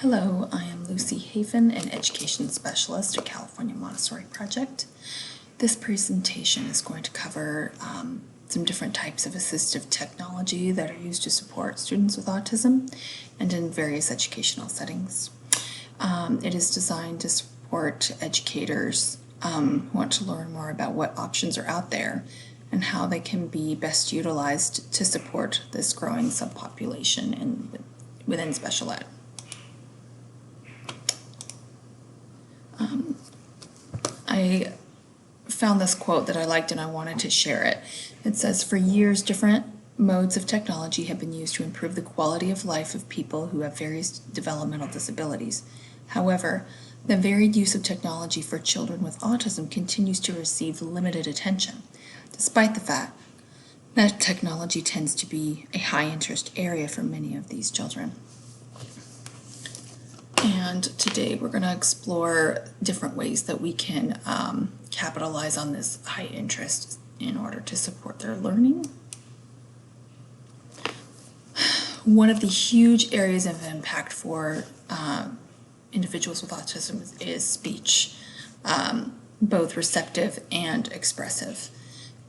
Hello, I am Lucy Hafen, an Education Specialist at California Montessori Project. This presentation is going to cover some different types of assistive technology that are used to support students with autism and in various educational settings. It is designed to support educators who want to learn more about what options are out there and how they can be best utilized to support this growing subpopulation within special ed. I found this quote that I liked and I wanted to share it. It says, "For years, different modes of technology have been used to improve the quality of life of people who have various developmental disabilities. However, the varied use of technology for children with autism continues to receive limited attention, despite the fact that technology tends to be a high-interest area for many of these children." And today we're going to explore different ways that we can capitalize on this high interest in order to support their learning. One of the huge areas of impact for individuals with autism is speech, both receptive and expressive.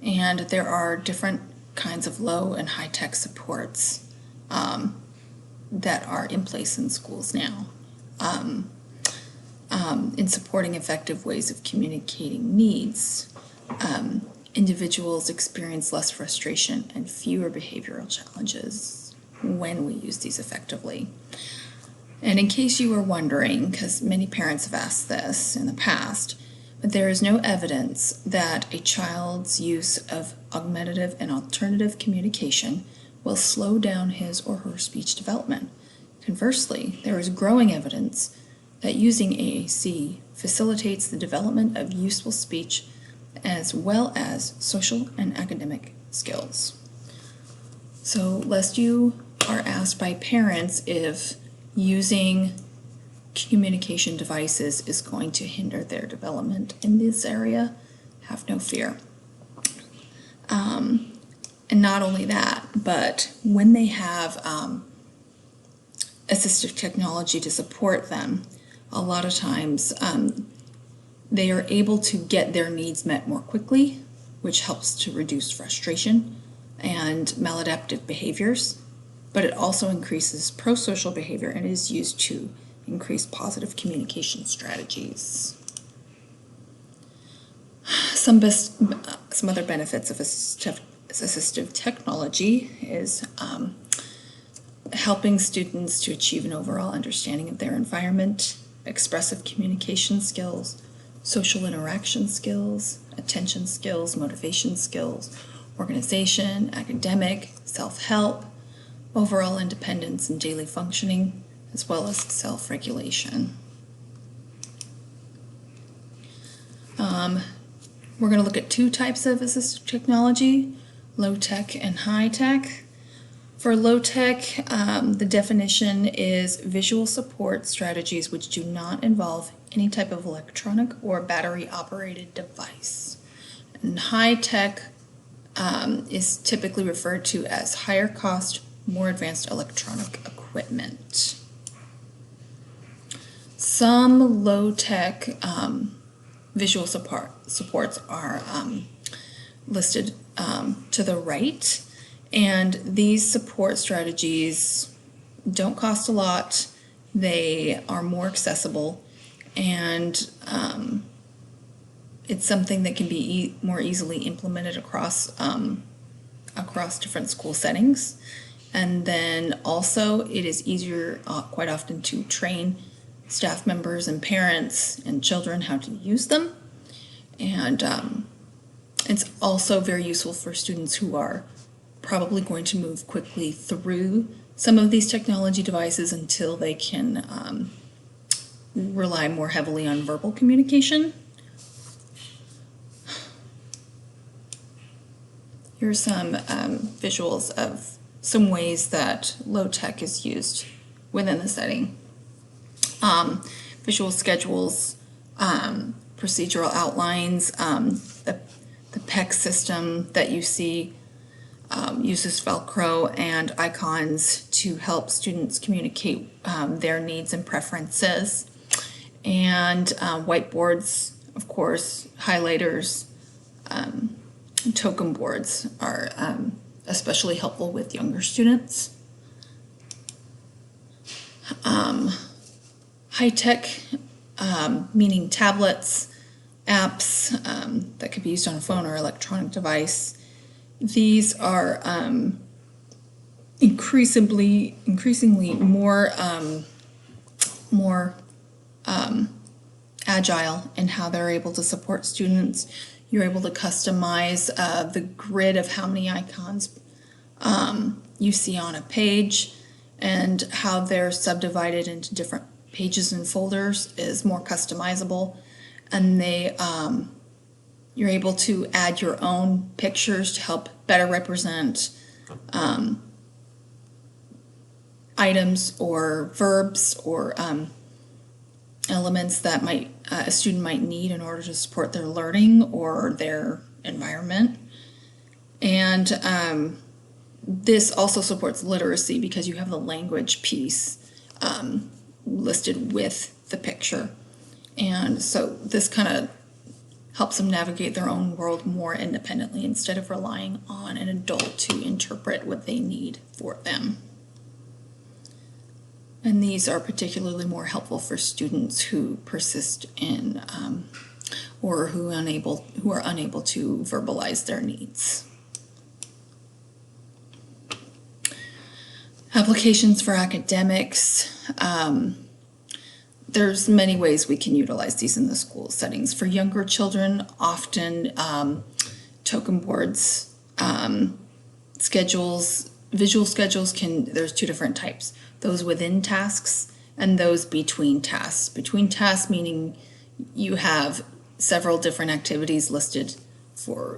And there are different kinds of low and high-tech supports that are in place in schools now. In supporting effective ways of communicating needs, individuals experience less frustration and fewer behavioral challenges when we use these effectively. And in case you were wondering, because many parents have asked this in the past, but there is no evidence that a child's use of augmentative and alternative communication will slow down his or her speech development. Conversely, there is growing evidence that using AAC facilitates the development of useful speech as well as social and academic skills. So, lest you are asked by parents if using communication devices is going to hinder their development in this area, have no fear. And not only that, but when they have assistive technology to support them, a lot of times they are able to get their needs met more quickly, which helps to reduce frustration and maladaptive behaviors, but it also increases pro-social behavior and is used to increase positive communication strategies. Some other benefits of assistive technology is helping students to achieve an overall understanding of their environment, expressive communication skills, social interaction skills, attention skills, motivation skills, organization, academic, self-help, overall independence and daily functioning, as well as self-regulation. We're going to look at two types of assistive technology, low-tech and high-tech. For low-tech, the definition is visual support strategies which do not involve any type of electronic or battery-operated device. And high-tech is typically referred to as higher cost, more advanced electronic equipment. Some low-tech visual supports are listed to the right. And these support strategies don't cost a lot, they are more accessible, and it's something that can be more easily implemented across different school settings. And then also it is easier quite often to train staff members and parents and children how to use them. And it's also very useful for students who are probably going to move quickly through some of these technology devices until they can rely more heavily on verbal communication. Here's some visuals of some ways that low-tech is used within the setting. Visual schedules, procedural outlines, the PEC system that you see, uses Velcro and icons to help students communicate their needs and preferences. And whiteboards, of course, highlighters, token boards are especially helpful with younger students. High-tech, meaning tablets, apps that could be used on a phone or electronic device. These are increasingly more agile in how they're able to support students. You're able to customize the grid of how many icons you see on a page, and how they're subdivided into different pages and folders is more customizable. And you're able to add your own pictures to help better represent items or verbs or elements that a student might need in order to support their learning or their environment. And this also supports literacy because you have the language piece listed with the picture. And so this kind of helps them navigate their own world more independently instead of relying on an adult to interpret what they need for them. And these are particularly more helpful for students who persist in or who are unable to verbalize their needs. Applications for academics. There's many ways we can utilize these in the school settings. For younger children, often token boards, schedules, visual schedules there's two different types. Those within tasks and those between tasks. Between tasks meaning you have several different activities listed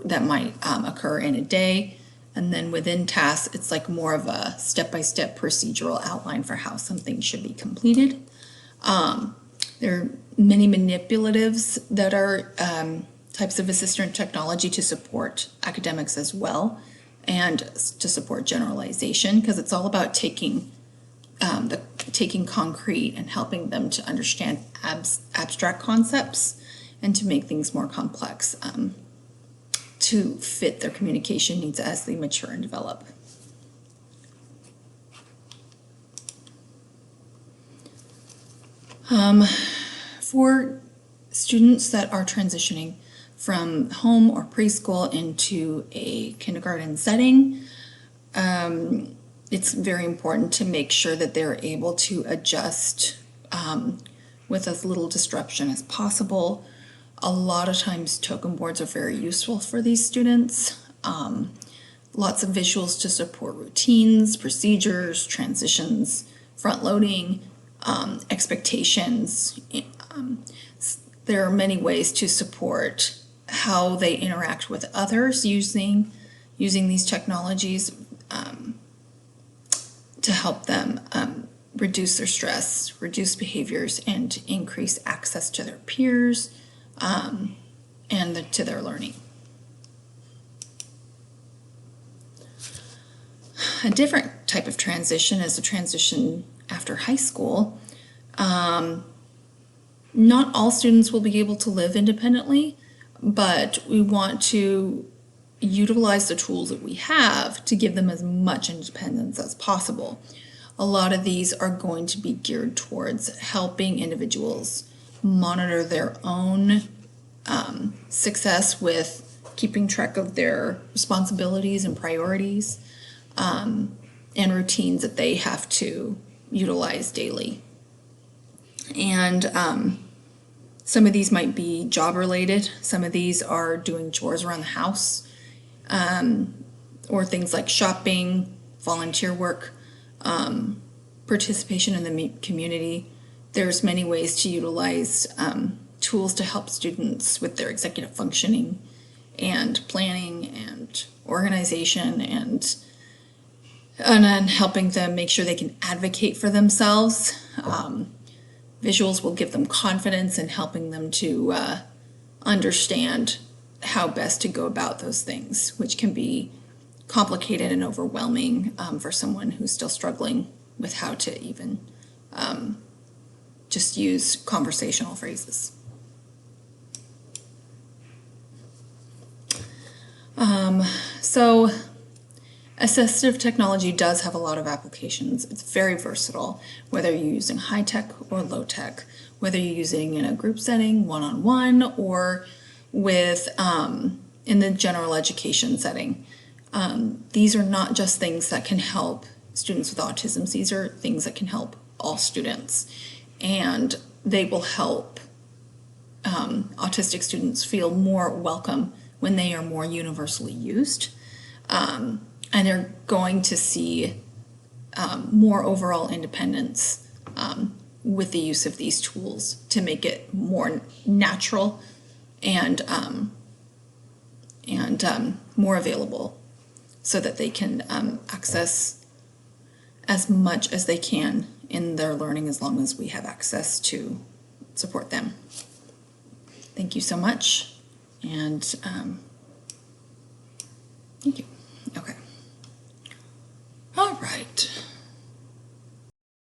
that might occur in a day. And then within tasks, it's like more of a step-by-step procedural outline for how something should be completed. There are many manipulatives that are types of assistive technology to support academics as well, and to support generalization, because it's all about taking concrete and helping them to understand abstract concepts and to make things more complex to fit their communication needs as they mature and develop. For students that are transitioning from home or preschool into a kindergarten setting, it's very important to make sure that they're able to adjust with as little disruption as possible. A lot of times token boards are very useful for these students. Lots of visuals to support routines, procedures, transitions, front loading, expectations. There are many ways to support how they interact with others using these technologies to help them reduce their stress, reduce behaviors, and increase access to their peers and to their learning. A different type of transition is a transition after high school. Not all students will be able to live independently, but we want to utilize the tools that we have to give them as much independence as possible. A lot of these are going to be geared towards helping individuals monitor their own success with keeping track of their responsibilities and priorities and routines that they have to utilize daily. And some of these might be job related. Some of these are doing chores around the house, or things like shopping, volunteer work, participation in the community. There's many ways to utilize tools to help students with their executive functioning and planning and organization, and then helping them make sure they can advocate for themselves. Visuals will give them confidence in helping them to understand how best to go about those things, which can be complicated and overwhelming for someone who's still struggling with how to even just use conversational phrases. So assistive technology does have a lot of applications. It's very versatile, whether you're using high tech or low tech, whether you're using in a group setting, one-on-one, or with in the general education setting. These are not just things that can help students with autism. These are things that can help all students, and they will help autistic students feel more welcome when they are more universally used. And they're going to see more overall independence with the use of these tools to make it more natural and more available, so that they can access as much as they can in their learning, as long as we have access to support them. Thank you so much, and thank you. Okay. All right.